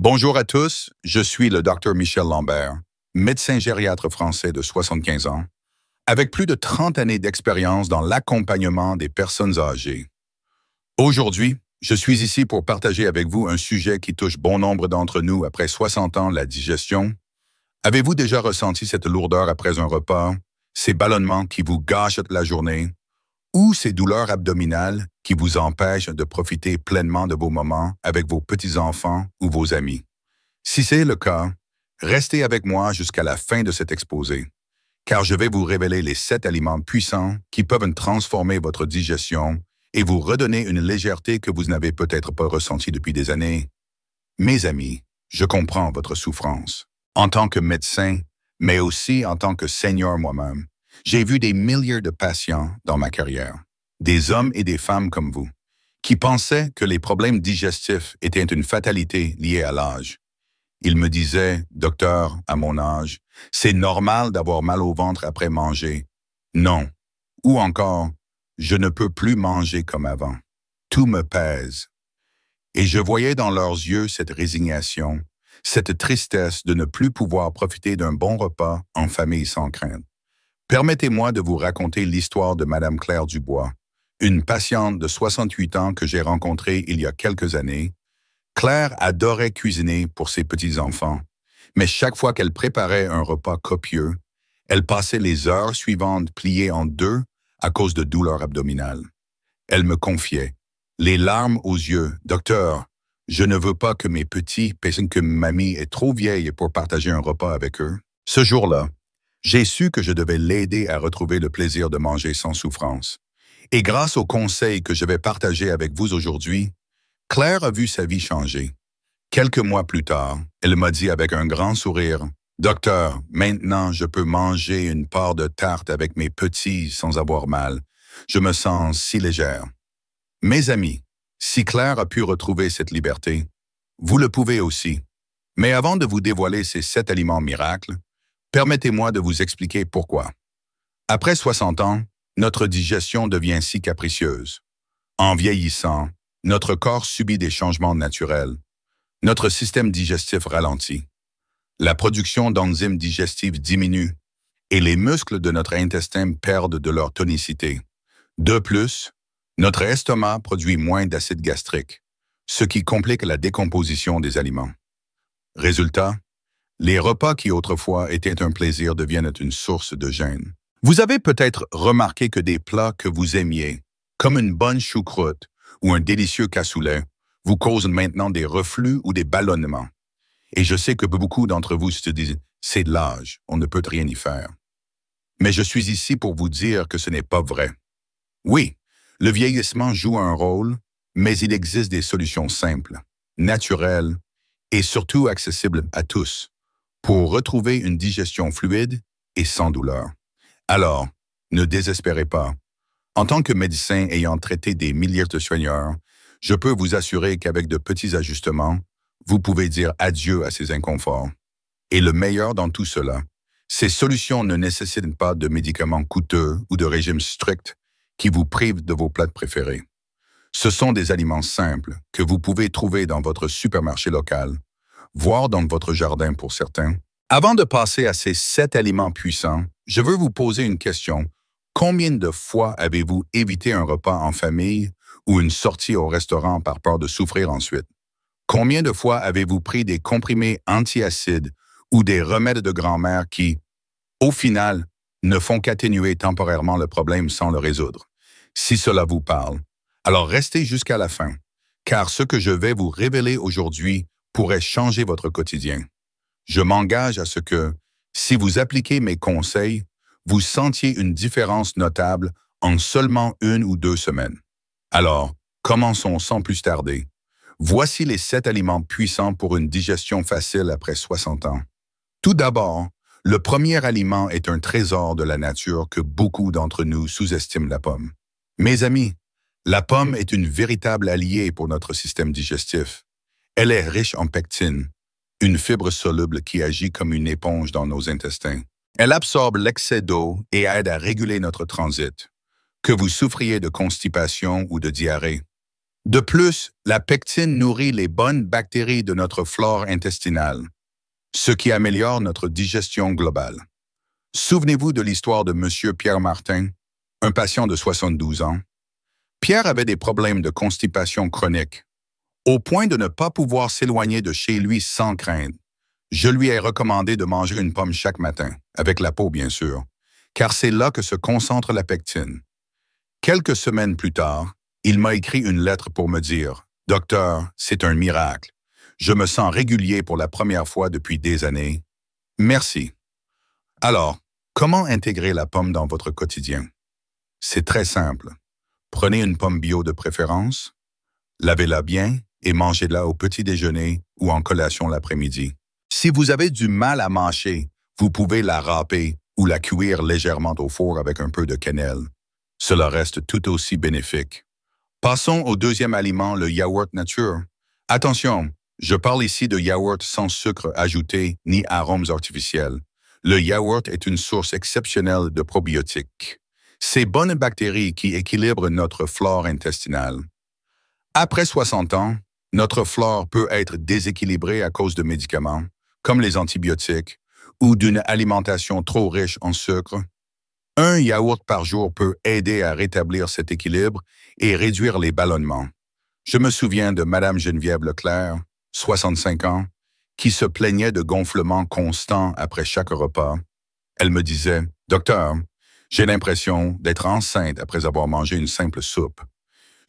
Bonjour à tous, je suis le Dr Michel Lambert, médecin gériatre français de 75 ans, avec plus de 30 années d'expérience dans l'accompagnement des personnes âgées. Aujourd'hui, je suis ici pour partager avec vous un sujet qui touche bon nombre d'entre nous après 60 ans, la digestion. Avez-vous déjà ressenti cette lourdeur après un repas, ces ballonnements qui vous gâchent la journée, ou ces douleurs abdominales qui vous empêchent de profiter pleinement de vos moments avec vos petits-enfants ou vos amis? Si c'est le cas, restez avec moi jusqu'à la fin de cet exposé, car je vais vous révéler les 7 aliments puissants qui peuvent transformer votre digestion et vous redonner une légèreté que vous n'avez peut-être pas ressentie depuis des années. Mes amis, je comprends votre souffrance. En tant que médecin, mais aussi en tant que seigneur moi-même, j'ai vu des milliers de patients dans ma carrière, des hommes et des femmes comme vous, qui pensaient que les problèmes digestifs étaient une fatalité liée à l'âge. Ils me disaient, docteur, à mon âge, c'est normal d'avoir mal au ventre après manger. Non. Ou encore, je ne peux plus manger comme avant. Tout me pèse. Et je voyais dans leurs yeux cette résignation, cette tristesse de ne plus pouvoir profiter d'un bon repas en famille sans crainte. Permettez-moi de vous raconter l'histoire de Madame Claire Dubois, une patiente de 68 ans que j'ai rencontrée il y a quelques années. Claire adorait cuisiner pour ses petits-enfants, mais chaque fois qu'elle préparait un repas copieux, elle passait les heures suivantes pliée en deux à cause de douleurs abdominales. Elle me confiait, les larmes aux yeux, « Docteur, je ne veux pas que mes petits pensent que mamie est trop vieille pour partager un repas avec eux. » Ce jour-là, j'ai su que je devais l'aider à retrouver le plaisir de manger sans souffrance. Et grâce aux conseils que je vais partager avec vous aujourd'hui, Claire a vu sa vie changer. Quelques mois plus tard, elle m'a dit avec un grand sourire, « Docteur, maintenant je peux manger une part de tarte avec mes petits sans avoir mal. Je me sens si légère. » Mes amis, si Claire a pu retrouver cette liberté, vous le pouvez aussi. Mais avant de vous dévoiler ces 7 aliments miracles, permettez-moi de vous expliquer pourquoi. Après 60 ans, notre digestion devient si capricieuse. En vieillissant, notre corps subit des changements naturels. Notre système digestif ralentit. La production d'enzymes digestives diminue et les muscles de notre intestin perdent de leur tonicité. De plus, notre estomac produit moins d'acide gastrique, ce qui complique la décomposition des aliments. Résultat, les repas qui autrefois étaient un plaisir deviennent une source de gêne. Vous avez peut-être remarqué que des plats que vous aimiez, comme une bonne choucroute ou un délicieux cassoulet, vous causent maintenant des reflux ou des ballonnements. Et je sais que beaucoup d'entre vous se disent « c'est de l'âge, on ne peut rien y faire ». Mais je suis ici pour vous dire que ce n'est pas vrai. Oui, le vieillissement joue un rôle, mais il existe des solutions simples, naturelles et surtout accessibles à tous, pour retrouver une digestion fluide et sans douleur. Alors, ne désespérez pas. En tant que médecin ayant traité des milliers de soigneurs, je peux vous assurer qu'avec de petits ajustements, vous pouvez dire adieu à ces inconforts. Et le meilleur dans tout cela, ces solutions ne nécessitent pas de médicaments coûteux ou de régimes stricts qui vous privent de vos plats préférés. Ce sont des aliments simples que vous pouvez trouver dans votre supermarché local, voire dans votre jardin pour certains. Avant de passer à ces 7 aliments puissants, je veux vous poser une question. Combien de fois avez-vous évité un repas en famille ou une sortie au restaurant par peur de souffrir ensuite? Combien de fois avez-vous pris des comprimés antiacides ou des remèdes de grand-mère qui, au final, ne font qu'atténuer temporairement le problème sans le résoudre? Si cela vous parle, alors restez jusqu'à la fin, car ce que je vais vous révéler aujourd'hui pourrait changer votre quotidien. Je m'engage à ce que, si vous appliquez mes conseils, vous sentiez une différence notable en seulement 1 ou 2 semaines. Alors, commençons sans plus tarder. Voici les 7 aliments puissants pour une digestion facile après 60 ans. Tout d'abord, le premier aliment est un trésor de la nature que beaucoup d'entre nous sous-estiment, la pomme. Mes amis, la pomme est une véritable alliée pour notre système digestif. Elle est riche en pectine, une fibre soluble qui agit comme une éponge dans nos intestins. Elle absorbe l'excès d'eau et aide à réguler notre transit. Que vous souffriez de constipation ou de diarrhée, De plus, la pectine nourrit les bonnes bactéries de notre flore intestinale, ce qui améliore notre digestion globale. Souvenez-vous de l'histoire de M. Pierre Martin, un patient de 72 ans. Pierre avait des problèmes de constipation chronique, au point de ne pas pouvoir s'éloigner de chez lui sans crainte. Je lui ai recommandé de manger une pomme chaque matin, avec la peau bien sûr, car c'est là que se concentre la pectine. Quelques semaines plus tard, il m'a écrit une lettre pour me dire « Docteur, c'est un miracle. Je me sens régulier pour la première fois depuis des années. Merci. » Alors, comment intégrer la pomme dans votre quotidien? C'est très simple. Prenez une pomme bio de préférence, lavez-la bien et mangez-la au petit déjeuner ou en collation l'après-midi. Si vous avez du mal à mâcher, vous pouvez la râper ou la cuire légèrement au four avec un peu de cannelle. Cela reste tout aussi bénéfique. Passons au deuxième aliment, le yaourt nature. Attention, je parle ici de yaourt sans sucre ajouté ni arômes artificiels. Le yaourt est une source exceptionnelle de probiotiques. Ces bonnes bactéries qui équilibrent notre flore intestinale. Après 60 ans, notre flore peut être déséquilibrée à cause de médicaments, comme les antibiotiques, ou d'une alimentation trop riche en sucre. Un yaourt par jour peut aider à rétablir cet équilibre et réduire les ballonnements. Je me souviens de Mme Geneviève Leclerc, 65 ans, qui se plaignait de gonflements constants après chaque repas. Elle me disait « Docteur, j'ai l'impression d'être enceinte après avoir mangé une simple soupe. »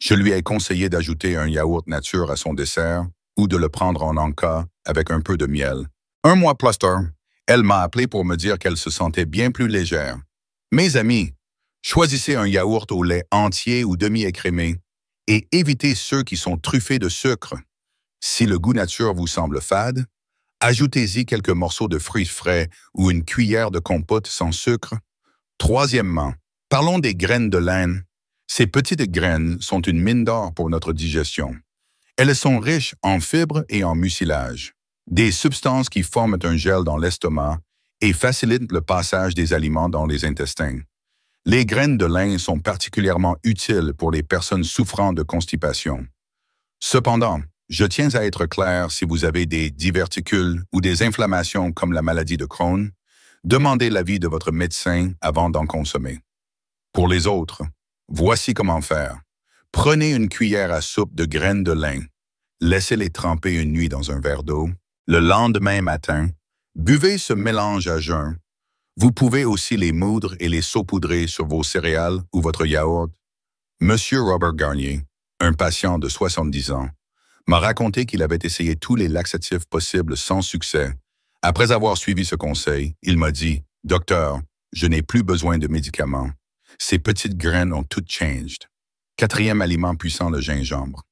Je lui ai conseillé d'ajouter un yaourt nature à son dessert ou de le prendre en encas avec un peu de miel. Un mois plus tard, elle m'a appelé pour me dire qu'elle se sentait bien plus légère. Mes amis, choisissez un yaourt au lait entier ou demi-écrémé et évitez ceux qui sont truffés de sucre. Si le goût nature vous semble fade, ajoutez-y quelques morceaux de fruits frais ou une cuillère de compote sans sucre. Troisièmement, parlons des graines de lin. Ces petites graines sont une mine d'or pour notre digestion. Elles sont riches en fibres et en mucilage, des substances qui forment un gel dans l'estomac et facilitent le passage des aliments dans les intestins. Les graines de lin sont particulièrement utiles pour les personnes souffrant de constipation. Cependant, je tiens à être clair, si vous avez des diverticules ou des inflammations comme la maladie de Crohn, demandez l'avis de votre médecin avant d'en consommer. Pour les autres, voici comment faire. Prenez une cuillère à soupe de graines de lin, laissez-les tremper une nuit dans un verre d'eau. Le lendemain matin, buvez ce mélange à jeun. Vous pouvez aussi les moudre et les saupoudrer sur vos céréales ou votre yaourt. Monsieur Robert Garnier, un patient de 70 ans, m'a raconté qu'il avait essayé tous les laxatifs possibles sans succès. Après avoir suivi ce conseil, il m'a dit « Docteur, je n'ai plus besoin de médicaments. Ces petites graines ont tout changed. » Quatrième aliment puissant, le gingembre.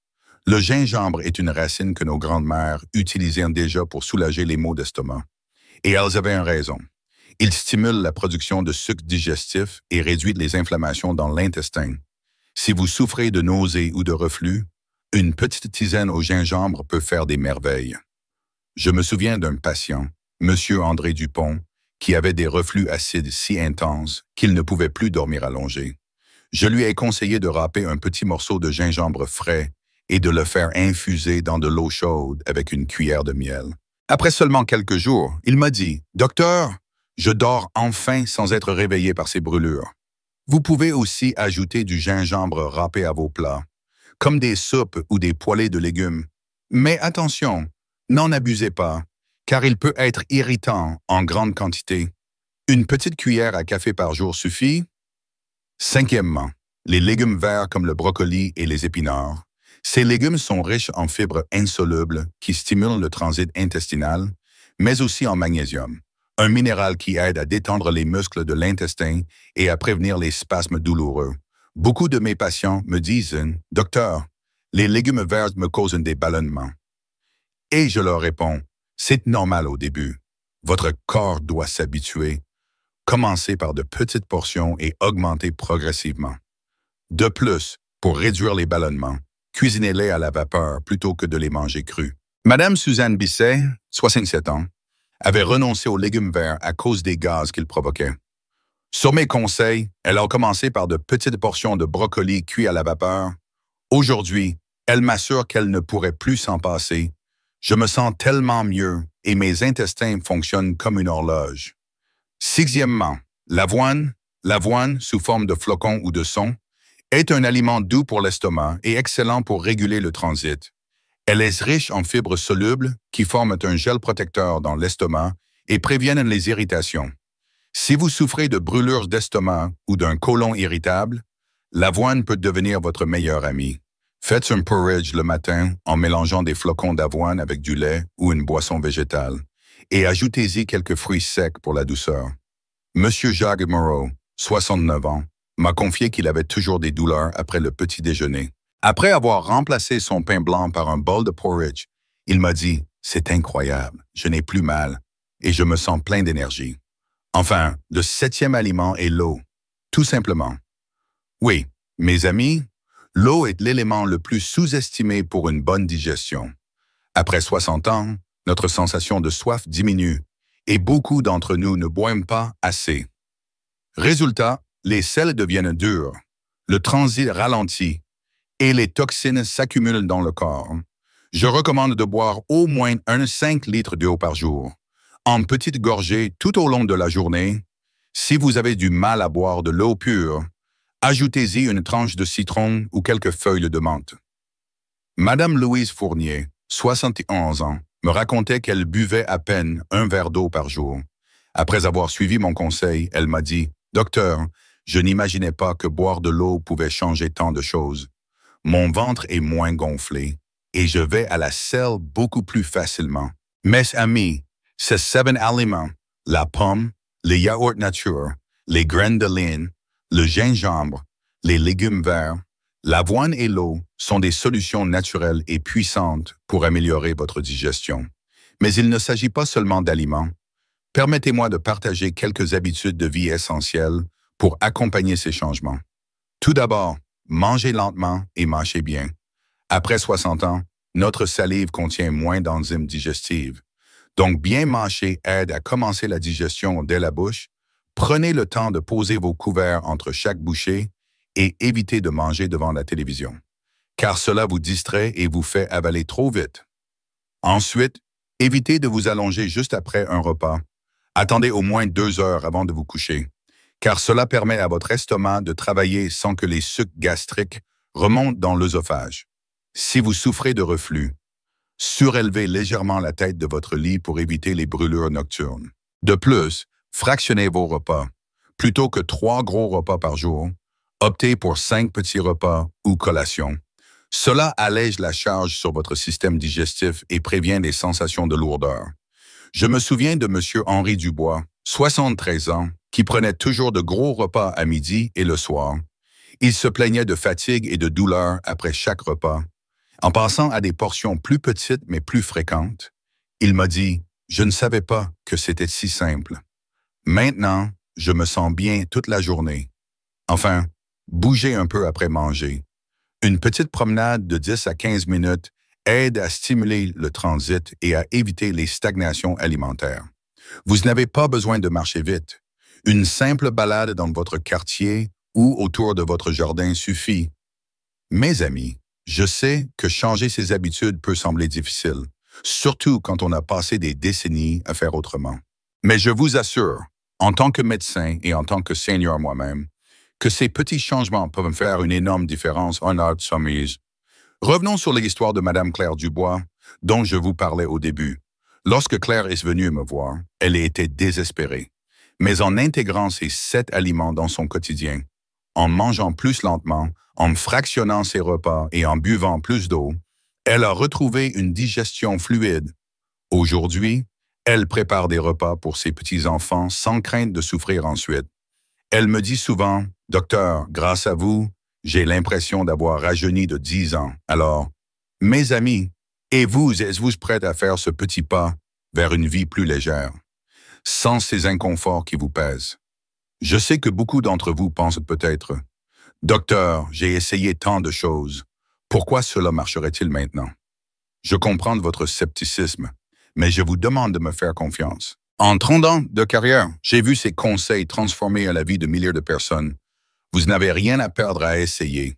Le gingembre est une racine que nos grandes-mères utilisaient déjà pour soulager les maux d'estomac. Et elles avaient raison. Il stimule la production de sucre digestif et réduit les inflammations dans l'intestin. Si vous souffrez de nausées ou de reflux, une petite tisane au gingembre peut faire des merveilles. Je me souviens d'un patient, M. André Dupont, qui avait des reflux acides si intenses qu'il ne pouvait plus dormir allongé. Je lui ai conseillé de râper un petit morceau de gingembre frais et de le faire infuser dans de l'eau chaude avec une cuillère de miel. Après seulement quelques jours, il m'a dit « Docteur, je dors enfin sans être réveillé par ces brûlures. » Vous pouvez aussi ajouter du gingembre râpé à vos plats, comme des soupes ou des poêlées de légumes. Mais attention, n'en abusez pas, car il peut être irritant en grande quantité. Une petite cuillère à café par jour suffit. Cinquièmement, les légumes verts comme le brocoli et les épinards. Ces légumes sont riches en fibres insolubles qui stimulent le transit intestinal, mais aussi en magnésium, un minéral qui aide à détendre les muscles de l'intestin et à prévenir les spasmes douloureux. Beaucoup de mes patients me disent « Docteur, les légumes verts me causent des ballonnements. » Et je leur réponds « C'est normal au début. Votre corps doit s'habituer. Commencez par de petites portions et augmentez progressivement. De plus, pour réduire les ballonnements, cuisinez-les à la vapeur plutôt que de les manger crus. » Madame Suzanne Bisset, 67 ans, avait renoncé aux légumes verts à cause des gaz qu'ils provoquaient. Sur mes conseils, elle a commencé par de petites portions de brocoli cuits à la vapeur. Aujourd'hui, Elle m'assure qu'elle ne pourrait plus s'en passer. Je me sens tellement mieux et mes intestins fonctionnent comme une horloge. Sixièmement, l'avoine, l'avoine sous forme de flocons ou de son, est un aliment doux pour l'estomac et excellent pour réguler le transit. Elle est riche en fibres solubles qui forment un gel protecteur dans l'estomac et préviennent les irritations. Si vous souffrez de brûlures d'estomac ou d'un côlon irritable, l'avoine peut devenir votre meilleur ami. Faites un porridge le matin en mélangeant des flocons d'avoine avec du lait ou une boisson végétale et ajoutez-y quelques fruits secs pour la douceur. Monsieur Jacques Moreau, 69 ans, m'a confié qu'il avait toujours des douleurs après le petit déjeuner. Après avoir remplacé son pain blanc par un bol de porridge, il m'a dit « C'est incroyable, je n'ai plus mal et je me sens plein d'énergie. » Enfin, le septième aliment est l'eau, tout simplement. Oui, mes amis, l'eau est l'élément le plus sous-estimé pour une bonne digestion. Après 60 ans, notre sensation de soif diminue et beaucoup d'entre nous ne boivent pas assez. Résultat, les selles deviennent dures, le transit ralentit et les toxines s'accumulent dans le corps. Je recommande de boire au moins 5 litres d'eau par jour, en petites gorgées tout au long de la journée. Si vous avez du mal à boire de l'eau pure, ajoutez-y une tranche de citron ou quelques feuilles de menthe. Madame Louise Fournier, 71 ans, me racontait qu'elle buvait à peine un verre d'eau par jour. Après avoir suivi mon conseil, elle m'a dit « Docteur, je n'imaginais pas que boire de l'eau pouvait changer tant de choses. Mon ventre est moins gonflé et je vais à la selle beaucoup plus facilement. » Mes amis, ces 7 aliments, la pomme, les yaourts nature, les graines de lin, le gingembre, les légumes verts, l'avoine et l'eau sont des solutions naturelles et puissantes pour améliorer votre digestion. Mais il ne s'agit pas seulement d'aliments. Permettez-moi de partager quelques habitudes de vie essentielles pour accompagner ces changements. Tout d'abord, mangez lentement et mâchez bien. Après 60 ans, notre salive contient moins d'enzymes digestives. Donc, bien mâcher aide à commencer la digestion dès la bouche. Prenez le temps de poser vos couverts entre chaque bouchée et évitez de manger devant la télévision, car cela vous distrait et vous fait avaler trop vite. Ensuite, évitez de vous allonger juste après un repas. Attendez au moins 2 heures avant de vous coucher, car cela permet à votre estomac de travailler sans que les sucs gastriques remontent dans l'œsophage. Si vous souffrez de reflux, surélevez légèrement la tête de votre lit pour éviter les brûlures nocturnes. De plus, fractionnez vos repas. Plutôt que 3 gros repas par jour, optez pour 5 petits repas ou collations. Cela allège la charge sur votre système digestif et prévient des sensations de lourdeur. Je me souviens de M. Henri Dubois, 73 ans, qui prenait toujours de gros repas à midi et le soir. Il se plaignait de fatigue et de douleur après chaque repas. En passant à des portions plus petites mais plus fréquentes, il m'a dit « Je ne savais pas que c'était si simple. Maintenant, je me sens bien toute la journée. Enfin, bougez un peu après manger. Une petite promenade de 10 à 15 minutes aide à stimuler le transit et à éviter les stagnations alimentaires. Vous n'avez pas besoin de marcher vite. Une simple balade dans votre quartier ou autour de votre jardin suffit. Mes amis, je sais que changer ses habitudes peut sembler difficile, surtout quand on a passé des décennies à faire autrement. Mais je vous assure, en tant que médecin et en tant que senior moi-même, que ces petits changements peuvent faire une énorme différence en art de sommeil. Revenons sur l'histoire de Madame Claire Dubois, dont je vous parlais au début. Lorsque Claire est venue me voir, elle était désespérée. Mais en intégrant ces 7 aliments dans son quotidien, en mangeant plus lentement, en fractionnant ses repas et en buvant plus d'eau, elle a retrouvé une digestion fluide. Aujourd'hui, elle prépare des repas pour ses petits-enfants sans crainte de souffrir ensuite. Elle me dit souvent « Docteur, grâce à vous, j'ai l'impression d'avoir rajeuni de 10 ans. Alors, mes amis, et vous, êtes-vous prêts à faire ce petit pas vers une vie plus légère, sans ces inconforts qui vous pèsent? Je sais que beaucoup d'entre vous pensent peut-être « Docteur, j'ai essayé tant de choses. Pourquoi cela marcherait-il maintenant ?» Je comprends votre scepticisme, mais je vous demande de me faire confiance. En 30 ans de carrière, j'ai vu ces conseils transformer la vie de milliers de personnes. Vous n'avez rien à perdre à essayer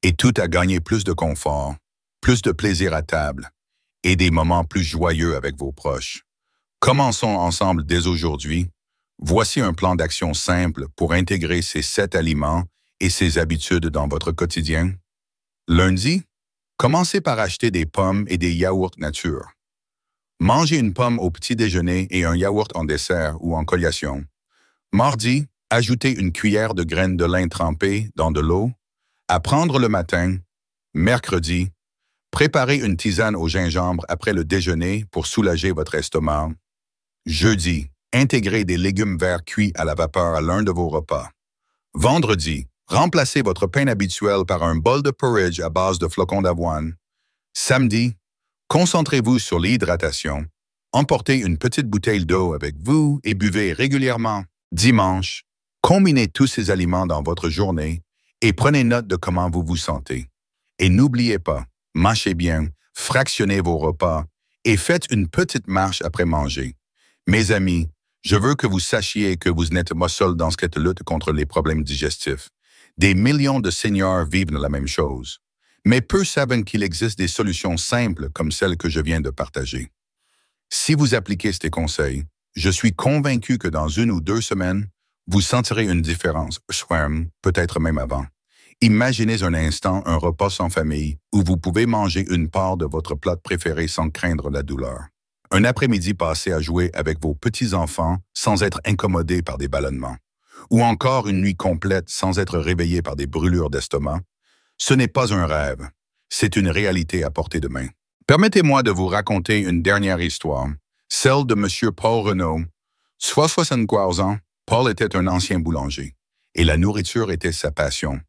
et tout à gagner plus de confort, plus de plaisir à table et des moments plus joyeux avec vos proches. Commençons ensemble dès aujourd'hui. Voici un plan d'action simple pour intégrer ces 7 aliments et ces habitudes dans votre quotidien. Lundi, commencez par acheter des pommes et des yaourts nature. Mangez une pomme au petit déjeuner et un yaourt en dessert ou en collation. Mardi, ajoutez une cuillère de graines de lin trempées dans de l'eau à prendre le matin. Mercredi, préparez une tisane au gingembre après le déjeuner pour soulager votre estomac. Jeudi, intégrez des légumes verts cuits à la vapeur à l'un de vos repas. Vendredi, remplacez votre pain habituel par un bol de porridge à base de flocons d'avoine. Samedi, concentrez-vous sur l'hydratation. Emportez une petite bouteille d'eau avec vous et buvez régulièrement. Dimanche, combinez tous ces aliments dans votre journée et prenez note de comment vous vous sentez. Et n'oubliez pas, mâchez bien, fractionnez vos repas et faites une petite marche après manger. Mes amis, je veux que vous sachiez que vous n'êtes pas seul dans cette lutte contre les problèmes digestifs. Des millions de seniors vivent la même chose. Mais peu savent qu'il existe des solutions simples comme celles que je viens de partager. Si vous appliquez ces conseils, je suis convaincu que dans 1 ou 2 semaines, vous sentirez une différence, peut-être même avant. Imaginez un instant un repas sans famille où vous pouvez manger une part de votre plat préféré sans craindre la douleur. Un après-midi passé à jouer avec vos petits-enfants sans être incommodé par des ballonnements. Ou encore une nuit complète sans être réveillé par des brûlures d'estomac. Ce n'est pas un rêve, c'est une réalité à portée de main. Permettez-moi de vous raconter une dernière histoire, celle de M. Paul Renaud. Soit 73 ans, Paul était un ancien boulanger, et la nourriture était sa passion.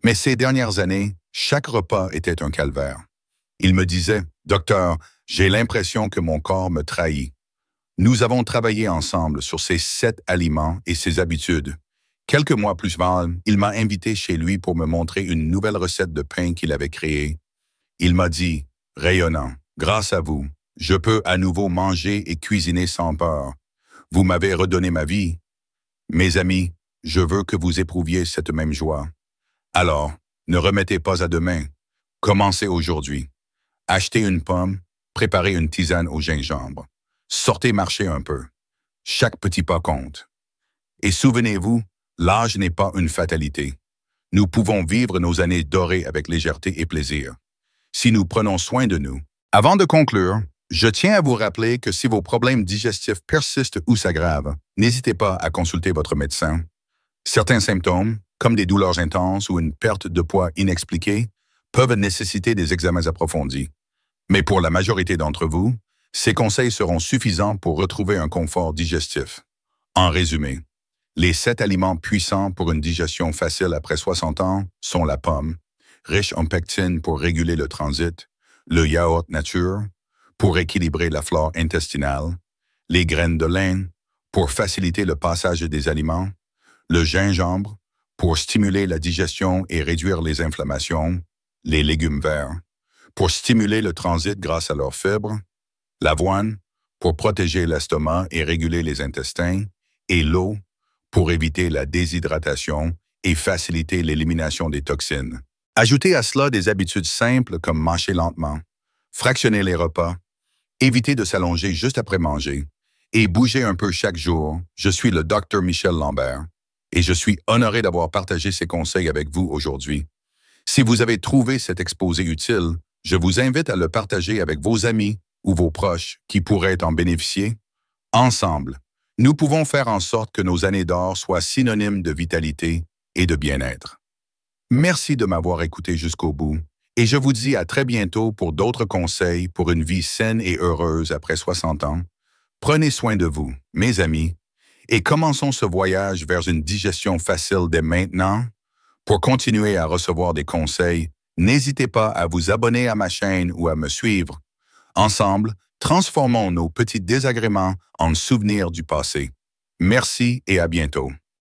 Mais ces dernières années, chaque repas était un calvaire. Il me disait, « Docteur, j'ai l'impression que mon corps me trahit. » Nous avons travaillé ensemble sur ces 7 aliments et ses habitudes. Quelques mois plus tard, il m'a invité chez lui pour me montrer une nouvelle recette de pain qu'il avait créée. Il m'a dit, rayonnant, « Grâce à vous, je peux à nouveau manger et cuisiner sans peur. Vous m'avez redonné ma vie. » Mes amis, je veux que vous éprouviez cette même joie. Alors, ne remettez pas à demain. Commencez aujourd'hui. Achetez une pomme, préparez une tisane au gingembre. Sortez marcher un peu. Chaque petit pas compte. Et souvenez-vous, l'âge n'est pas une fatalité. Nous pouvons vivre nos années dorées avec légèreté et plaisir, si nous prenons soin de nous. Avant de conclure, je tiens à vous rappeler que si vos problèmes digestifs persistent ou s'aggravent, n'hésitez pas à consulter votre médecin. Certains symptômes, comme des douleurs intenses ou une perte de poids inexpliquée, peuvent nécessiter des examens approfondis. Mais pour la majorité d'entre vous, ces conseils seront suffisants pour retrouver un confort digestif. En résumé, les 7 aliments puissants pour une digestion facile après 60 ans sont la pomme, riche en pectine pour réguler le transit, le yaourt nature, pour équilibrer la flore intestinale, les graines de lin, pour faciliter le passage des aliments, le gingembre, pour stimuler la digestion et réduire les inflammations, les légumes verts, pour stimuler le transit grâce à leurs fibres, l'avoine, pour protéger l'estomac et réguler les intestins, et l'eau, pour éviter la déshydratation et faciliter l'élimination des toxines. Ajoutez à cela des habitudes simples comme mâcher lentement, fractionner les repas, éviter de s'allonger juste après manger et bouger un peu chaque jour. Je suis le Dr Michel Lambert et je suis honoré d'avoir partagé ces conseils avec vous aujourd'hui. Si vous avez trouvé cet exposé utile, je vous invite à le partager avec vos amis ou vos proches qui pourraient en bénéficier. Ensemble, nous pouvons faire en sorte que nos années d'or soient synonymes de vitalité et de bien-être. Merci de m'avoir écouté jusqu'au bout et je vous dis à très bientôt pour d'autres conseils pour une vie saine et heureuse après 60 ans. Prenez soin de vous, mes amis, et commençons ce voyage vers une digestion facile dès maintenant. Pour continuer à recevoir des conseils, n'hésitez pas à vous abonner à ma chaîne ou à me suivre. Ensemble, transformons nos petits désagréments en souvenirs du passé. Merci et à bientôt.